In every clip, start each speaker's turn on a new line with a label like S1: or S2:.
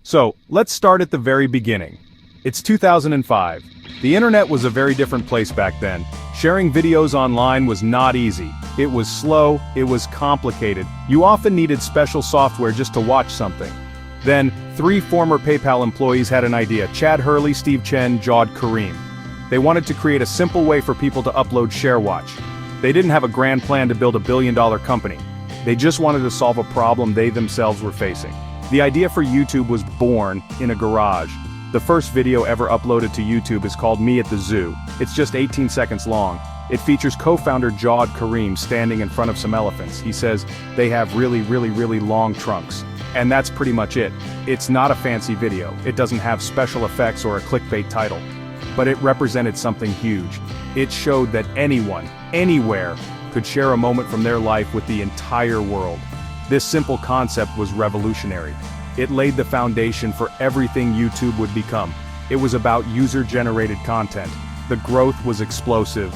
S1: So, let's start at the very beginning. It's 2005. The internet was a very different place back then. Sharing videos online was not easy. It was slow, it was complicated. You often needed special software just to watch something. Then, three former PayPal employees had an idea: Chad Hurley, Steve Chen, Jawed Kareem. They wanted to create a simple way for people to upload ShareWatch. They didn't have a grand plan to build a billion-dollar company. They just wanted to solve a problem they themselves were facing. The idea for YouTube was born in a garage. The first video ever uploaded to YouTube is called Me at the Zoo. It's just 18 seconds long. It features co-founder Jawed Kareem standing in front of some elephants. He says, "They have really long trunks." And that's pretty much it. It's not a fancy video. It doesn't have special effects or a clickbait title. But it represented something huge. It showed that anyone, anywhere, could share a moment from their life with the entire world. This simple concept was revolutionary. It laid the foundation for everything YouTube would become. It was about user-generated content. The growth was explosive.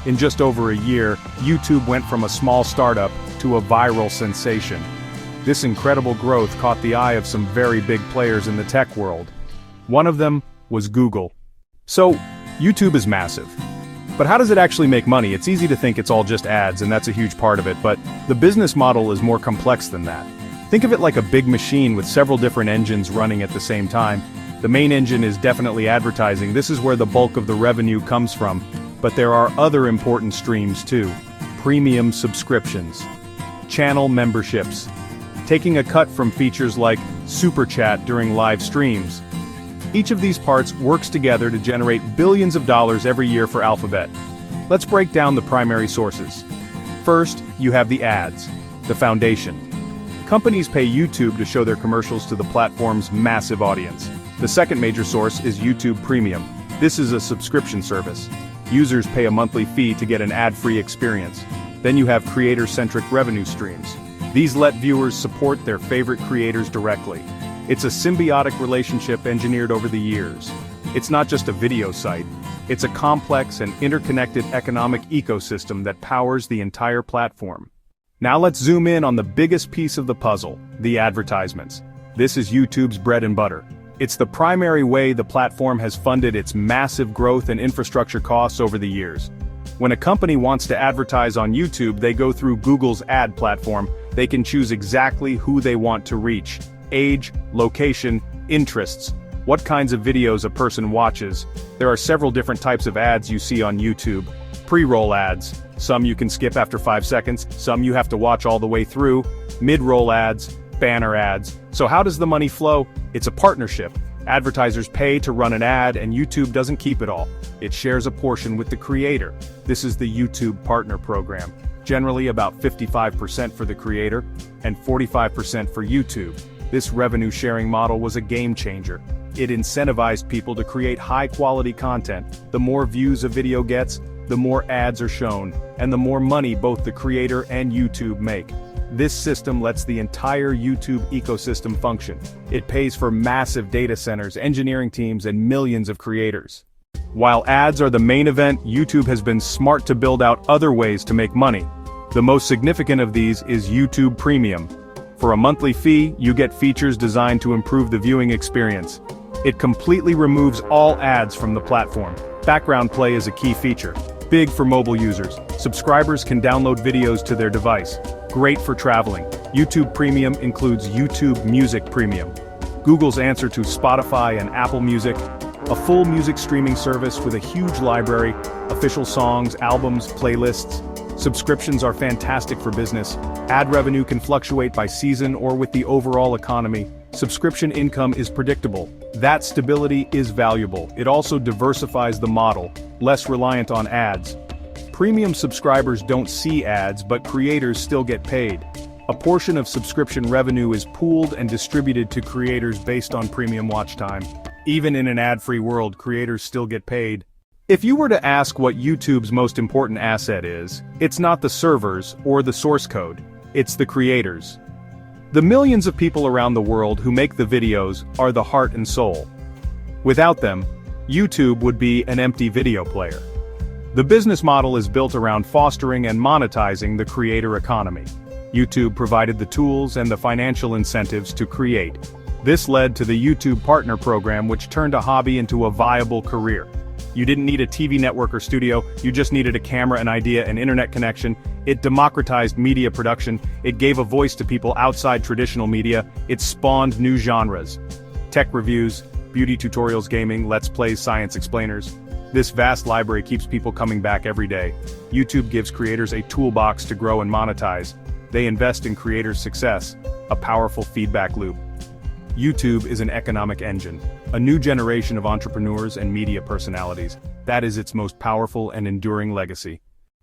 S1: In just over a year, YouTube went from a small startup to a viral sensation. This incredible growth caught the eye of some very big players in the tech world. One of them was Google. So, YouTube is massive. But how does it actually make money? It's easy to think it's all just ads, and that's a huge part of it, but the business model is more complex than that. Think of it like a big machine with several different engines running at the same time. The main engine is definitely advertising. This is where the bulk of the revenue comes from. But there are other important streams too. Premium subscriptions, channel memberships, taking a cut from features like Super Chat during live streams. Each of these parts works together to generate billions of dollars every year for Alphabet. Let's break down the primary sources. First, you have the ads, the foundation. Companies pay YouTube to show their commercials to the platform's massive audience. The second major source is YouTube Premium. This is a subscription service. Users pay a monthly fee to get an ad-free experience. Then you have creator-centric revenue streams. These let viewers support their favorite creators directly. It's a symbiotic relationship engineered over the years. It's not just a video site. It's a complex and interconnected economic ecosystem that powers the entire platform. Now let's zoom in on the biggest piece of the puzzle, the advertisements. This is YouTube's bread and butter. It's the primary way the platform has funded its massive growth and infrastructure costs over the years. When a company wants to advertise on YouTube, they go through Google's ad platform. They can choose exactly who they want to reach. Age, location, interests, what kinds of videos a person watches. There are several different types of ads you see on YouTube. Pre-roll ads. Some you can skip after 5 seconds, some you have to watch all the way through. Mid-roll ads, banner ads. So how does the money flow? It's a partnership. Advertisers pay to run an ad and YouTube doesn't keep it all. It shares a portion with the creator. This is the YouTube Partner Program. Generally about 55% for the creator and 45% for YouTube. This revenue sharing model was a game changer. It incentivized people to create high-quality content. The more views a video gets, the more ads are shown, and the more money both the creator and YouTube make. This system lets the entire YouTube ecosystem function. It pays for massive data centers, engineering teams, and millions of creators. While ads are the main event, YouTube has been smart to build out other ways to make money. The most significant of these is YouTube Premium. For a monthly fee, you get features designed to improve the viewing experience. It completely removes all ads from the platform. Background play is a key feature. Big for mobile users. Subscribers can download videos to their device. Great for traveling. YouTube Premium includes YouTube Music Premium, Google's answer to Spotify and Apple Music, a full music streaming service with a huge library, official songs, albums, playlists. Subscriptions are fantastic for business. Ad revenue can fluctuate by season or with the overall economy. Subscription income is predictable. That stability is valuable. It also diversifies the model, less reliant on ads. Premium subscribers don't see ads, but creators still get paid. A portion of subscription revenue is pooled and distributed to creators based on premium watch time. Even in an ad-free world, creators still get paid. If you were to ask what YouTube's most important asset is, it's not the servers or the source code, it's the creators. The millions of people around the world who make the videos are the heart and soul. Without them, YouTube would be an empty video player. The business model is built around fostering and monetizing the creator economy. YouTube provided the tools and the financial incentives to create. This led to the YouTube Partner Program, which turned a hobby into a viable career. You didn't need a TV network or studio, you just needed a camera, an idea, an internet connection. It democratized media production, it gave a voice to people outside traditional media, it spawned new genres. Tech reviews, beauty tutorials, gaming, let's plays, science explainers. This vast library keeps people coming back every day. YouTube gives creators a toolbox to grow and monetize. They invest in creators' success, a powerful feedback loop. YouTube is an economic engine, a new generation of entrepreneurs and media personalities. That is its most powerful and enduring legacy.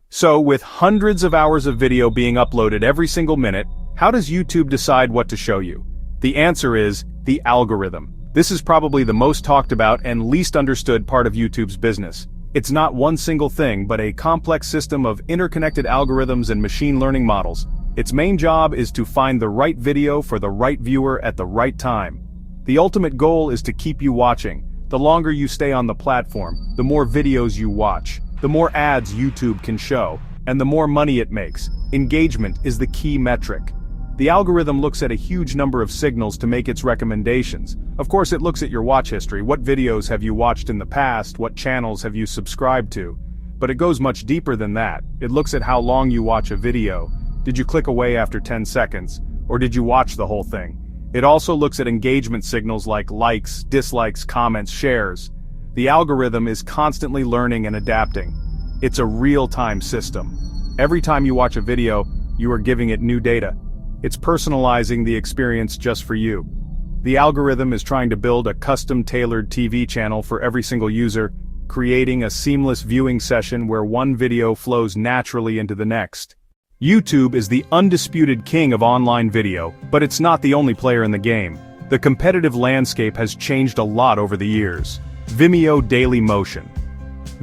S1: So, with hundreds of hours of video being uploaded every single minute, how does YouTube decide what to show you? The answer is the algorithm. This is probably the most talked about and least understood part of YouTube's business. It's not one single thing, but a complex system of interconnected algorithms and machine learning models. Its main job is to find the right video for the right viewer at the right time. The ultimate goal is to keep you watching. The longer you stay on the platform, the more videos you watch, the more ads YouTube can show, and the more money it makes. Engagement is the key metric. The algorithm looks at a huge number of signals to make its recommendations. Of course, it looks at your watch history. What videos have you watched in the past? What channels have you subscribed to? But it goes much deeper than that. It looks at how long you watch a video. Did you click away after 10 seconds? Or did you watch the whole thing? It also looks at engagement signals like likes, dislikes, comments, shares. The algorithm is constantly learning and adapting. It's a real-time system. Every time you watch a video, you are giving it new data. It's personalizing the experience just for you. The algorithm is trying to build a custom-tailored TV channel for every single user, creating a seamless viewing session where one video flows naturally into the next. YouTube is the undisputed king of online video, but it's not the only player in the game. The competitive landscape has changed a lot over the years. Vimeo Daily Motion.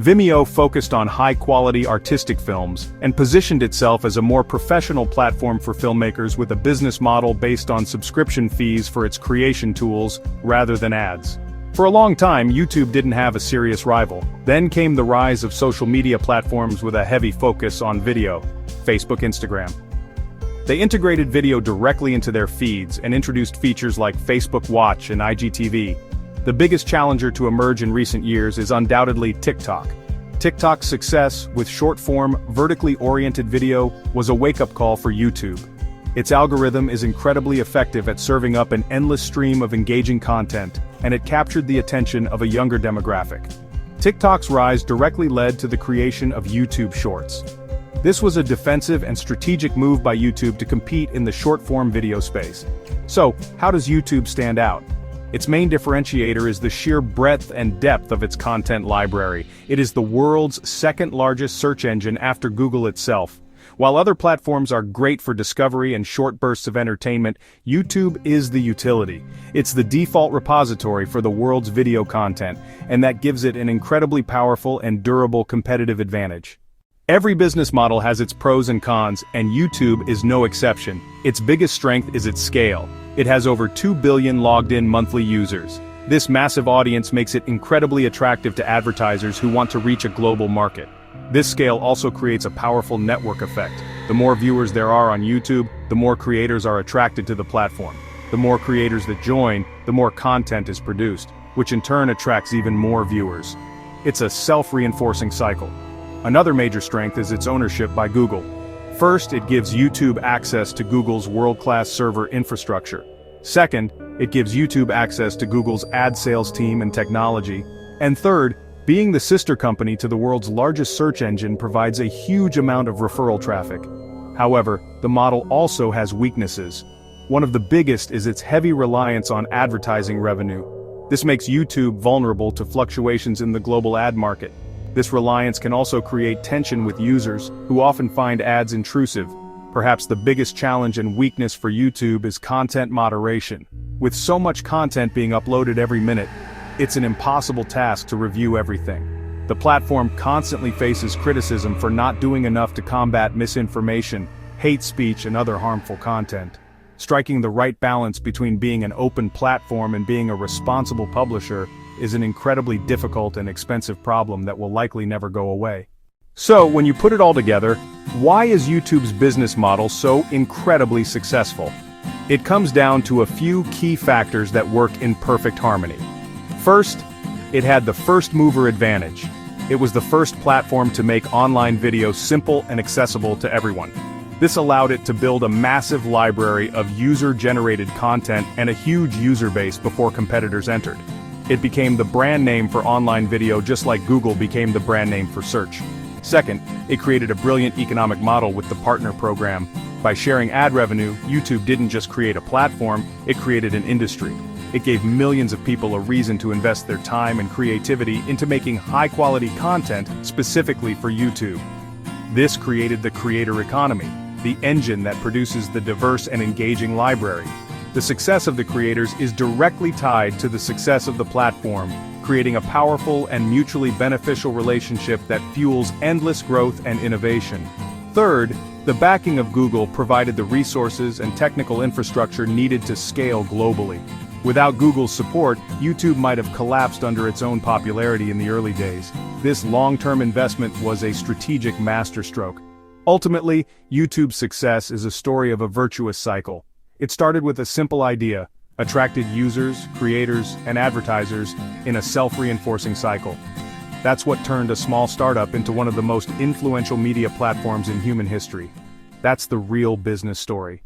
S1: Vimeo focused on high-quality artistic films and positioned itself as a more professional platform for filmmakers with a business model based on subscription fees for its creation tools rather than ads. For a long time, YouTube didn't have a serious rival. Then came the rise of social media platforms with a heavy focus on video. Facebook, Instagram. They integrated video directly into their feeds and introduced features like Facebook Watch and IGTV. The biggest challenger to emerge in recent years is undoubtedly TikTok. TikTok's success with short-form, vertically oriented video was a wake-up call for YouTube. Its algorithm is incredibly effective at serving up an endless stream of engaging content, and it captured the attention of a younger demographic. TikTok's rise directly led to the creation of YouTube Shorts. This was a defensive and strategic move by YouTube to compete in the short-form video space. So, how does YouTube stand out? Its main differentiator is the sheer breadth and depth of its content library. It is the world's second-largest search engine after Google itself. While other platforms are great for discovery and short bursts of entertainment, YouTube is the utility. It's the default repository for the world's video content, and that gives it an incredibly powerful and durable competitive advantage. Every business model has its pros and cons, and YouTube is no exception. Its biggest strength is its scale. It has over 2 billion logged-in monthly users. This massive audience makes it incredibly attractive to advertisers who want to reach a global market. This scale also creates a powerful network effect. The more viewers there are on YouTube, the more creators are attracted to the platform. The more creators that join, the more content is produced, which in turn attracts even more viewers. It's a self-reinforcing cycle. Another major strength is its ownership by Google. First, it gives YouTube access to Google's world-class server infrastructure. Second, it gives YouTube access to Google's ad sales team and technology. And third, being the sister company to the world's largest search engine provides a huge amount of referral traffic. However, the model also has weaknesses. One of the biggest is its heavy reliance on advertising revenue. This makes YouTube vulnerable to fluctuations in the global ad market. This reliance can also create tension with users, who often find ads intrusive. Perhaps the biggest challenge and weakness for YouTube is content moderation. With so much content being uploaded every minute, it's an impossible task to review everything. The platform constantly faces criticism for not doing enough to combat misinformation, hate speech, and other harmful content. Striking the right balance between being an open platform and being a responsible publisher is an incredibly difficult and expensive problem that will likely never go away. So, when you put it all together, why is YouTube's business model so incredibly successful? It comes down to a few key factors that work in perfect harmony. First, it had the first mover advantage. It was the first platform to make online video simple and accessible to everyone. This allowed it to build a massive library of user-generated content and a huge user base before competitors entered. It became the brand name for online video just like Google became the brand name for search. Second, it created a brilliant economic model with the partner program. By sharing ad revenue, YouTube didn't just create a platform, it created an industry. It gave millions of people a reason to invest their time and creativity into making high-quality content specifically for YouTube. This created the creator economy, the engine that produces the diverse and engaging library. The success of the creators is directly tied to the success of the platform, creating a powerful and mutually beneficial relationship that fuels endless growth and innovation. Third, the backing of Google provided the resources and technical infrastructure needed to scale globally. Without Google's support, YouTube might have collapsed under its own popularity in the early days. This long-term investment was a strategic masterstroke. Ultimately, YouTube's success is a story of a virtuous cycle. It started with a simple idea, attracted users, creators, and advertisers in a self-reinforcing cycle. That's what turned a small startup into one of the most influential media platforms in human history. That's the real business story.